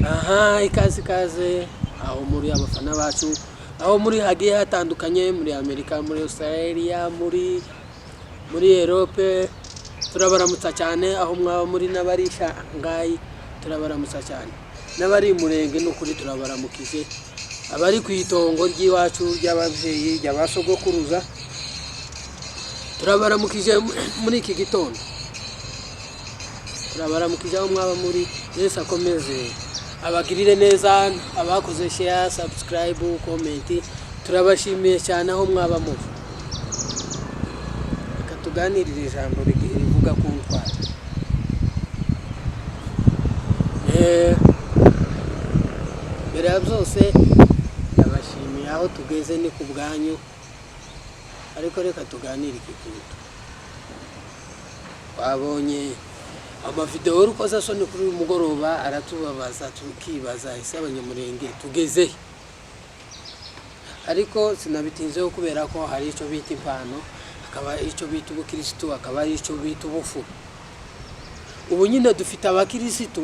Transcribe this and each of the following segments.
Aha, ikaze aho muri abafana bacu, aho muri hagiye hatandukanye, muri Amerika, muri Australia, muri Europe, turabaramutsa cyane. Aho mwaba muri n'abarisha ngayi, turabaramutsa cyane. N'abari murenge n'ukuri turabaramukije, abari ku itongo ry'iwacu ry'abavyeyi ry'abasogokuruza, turabaramukije muri iki gitondo. Turabaramukije aho mwaba muri. Yesu akomeze abagirire neza, abakoze share, subscribe, comment, turabashimiye cyane aho mwaba muri. Reka tuganirire ijambo rivuga ku ntwari. Mbere ya byose ndabashimiye aho tugeze ni ku bwanyu, ariko reka tuganire iki kintu. Wabonye amavideo y'urukoza soni kuri uyu mugoroba, aratubabaza tukibaza ese abanyamurenge tugeze. Ariko sinabitinzeho kubera ko hari icyo bita impano, akaba icyo bita ubukristo, akaba icyo bita ubufu. Ubu nyine dufite abakristo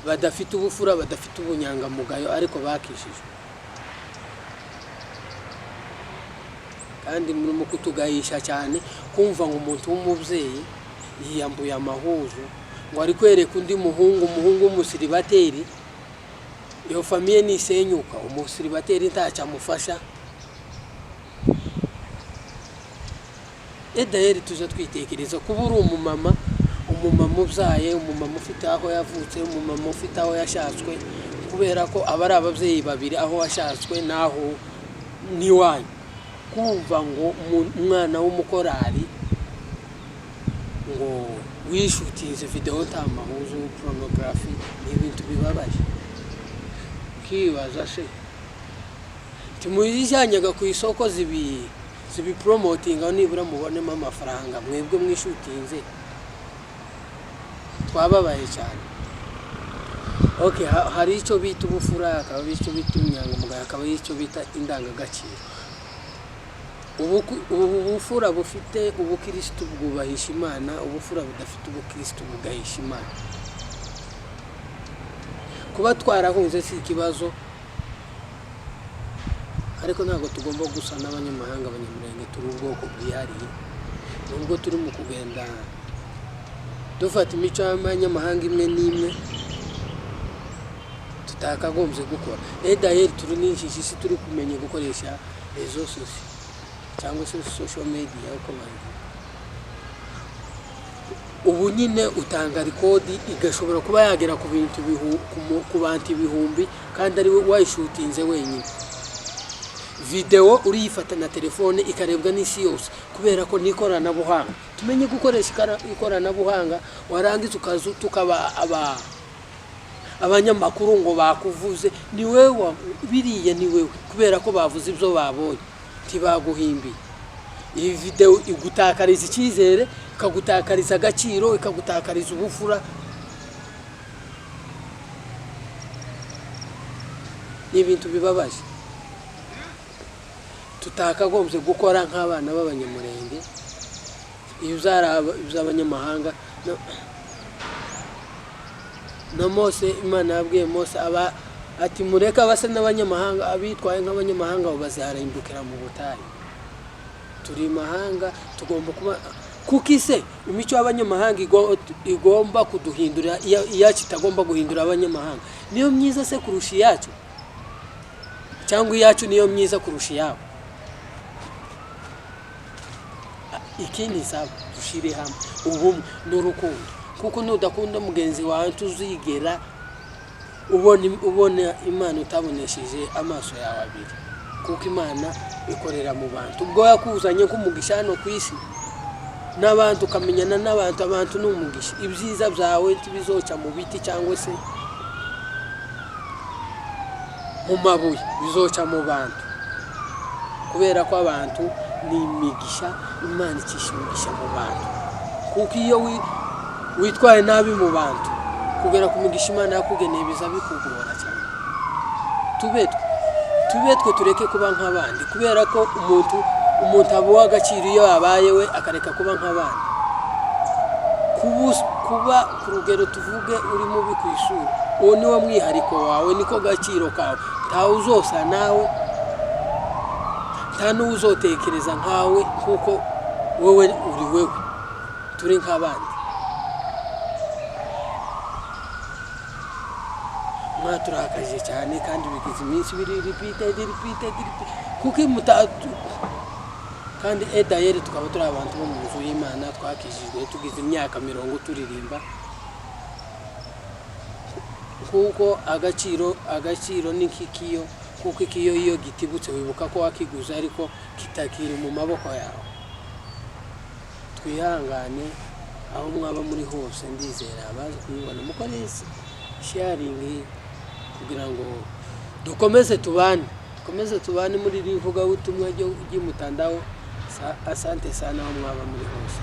badafite ubufura, badafite ubunyangamugayo, ariko bakishije. Kandi muri mukutugayisha cyane kumva ngo umuntu w'umubyeyi yiyambuye amahuzu ngo ari kwereka undi umuhungu w'umusiribateri, iyo famiye nisenyuka, umusiribateri ntacyo amufasha. Edaheri tuza twitekereza kuba uri umumama ubyaye, umumama ufite aho yavutse, umumama ufite aho yashatswe, kubera ko aba ari ababyeyi babiri, aho washatswe naho niwanyu. Kumva ngo umwana w'umukorari ngo wishutinze video ntamahuzu, pornography, ni ibintu bibabaje. Kibaza se timuyijyanyaga ku isoko zibi promoting aho nibura mubonemo amafaranga, mwebwe mwishutinze. Twababaye cyane. Okay, hari icyo bita ubufura, akaba icyo bita imyangamugayo, akaba icyo bita indangagaciro. Ubufura bufite ubukristo bwubahisha Imana, ubufura budafite ubukristo bugahisha Imana. Kuba twarahunze si ikibazo, ariko ntabwo tugomba gusa n'abanyamahanga. Abanyamurenge turi ubwoko bwihariye, nubwo turi mu kugenda dufata imico y'abanyamahanga imwe n'imwe tutakagombye gukora. Edaheri turi n'injiji, si turi kumenya gukoresha rezo sosiyo cyangwa se social media uko bavuga. Ubu nyine utanga rekodi igashobora kuba yagera ku bintu ku bantu ibihumbi, kandi ari we wayishutinze wenyine. Video uriyifata na telefone ikarebwa n'isi yose, kubera ko ni ikoranabuhanga. Tumenye gukoresha ikoranabuhanga, warangiza ukazu tukaba abanyamakuru ngo bakuvuze, ni wewe biriye, ni wewe, kubera ko bavuze ibyo babonye, tibaguhimbi. Iyi video igutakariza icyizere, ikagutakariza agaciro, ikagutakariza ubufura. Ni ibintu bibabaje tutakagombye gukora nk'abana b'abanyamurenge. Iyo by'abanyamahanga na Mose, Imana yabwiye Mose ati mureka base n'abanyamahanga, abitwaye nk'abanyamahanga bazaharimbukira mu butayu. Turi mahanga, tugomba kuba kukise imico y'abanyamahanga igomba kuduhindura, iyacu itagomba guhindura abanyamahanga. Niyo myiza se kurusha iyacu, cyangwa iyacu niyo myiza kurusha iyabo? Ikindi saba dushire hamwe ubumwe n'urukundo, kuko nudakunda mugenzi wawe tuzigera ubona Imana utabonesheje amaso yawe abiri, kuko Imana ikorera mu bantu. Ubwo yakuzanye nk'umugisha hano ku isi n'abantu, ukamenyana n'abantu, abantu n'umugisha. Ibyiza byawe tibizoca mu biti cyangwa se mu mabuye, bizoca mu bantu, kubera ko abantu ni imigisha. Imana icisha imigisha mu bantu, kuko iyo witwaye nabi mu bantu, kubera ko umugisha Imana yakugeneye biza bikugora cyane. Tubetwe tureke kuba nk'abandi, kubera ko umuntu abuha agaciro iyo abaye we, akareka kuba nk'abandi. kuba ku rugero tuvuge uri mubi ku ishuri uwo ni wo mwihariko wawe niko gaciro kawe ntawe uzosa nawe nta n'uzotekereza nkawe kuko wowe uri wewe turi nk'abandi turakaje cyane kandi bigize iminsi biri repeated kuko imutatu kandi edayeri tukaba turi abantu bo mu nzu y'Imana twakijijwe tugize imyaka 40 turirimba kuko agaciro n'inkikiyo kuko ikiyo iyo gitibutse wibuka ko wakiguza ariko kitakiri mu maboko yawe twihangane aho mwaba muri hose ndizera abazi kubibona mukorese sharing kugira ngo dukomeze tubane muri rivuga ubutumwa ry'umutandao asante sana aho mwaba muri hose